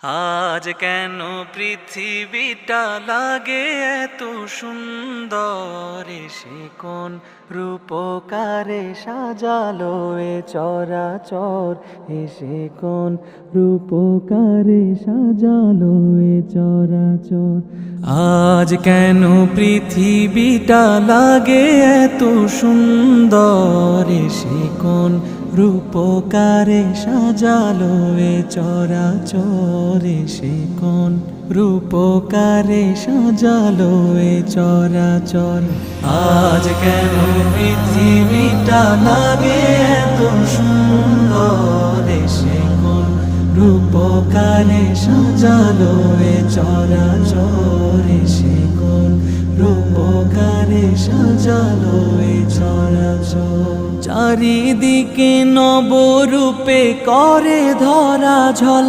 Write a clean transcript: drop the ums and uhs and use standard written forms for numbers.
আজ কেন পৃথিবীটা লাগে এত সুন্দর, সে কোন রূপকারে সাজালো এ চরাচর, এসে কোন রূপকারে সাজালো এ চরাচর। আজ কেন পৃথিবীটা লাগে এত সুন্দর, এসে কোন রূপকারে সাজালো এ চরাচর, এসে কোন রূপকারে সাজালো এ চরাচর। আজ কেন পৃথিবীটা লাগে এত সুন্দর, এসে কোন রূপকারে সাজালো এ চরাচর, এসে কোন রূপকারে সাজালো এ চরাচর। চারিদিকে নবরূপে করে ধরা ঝল,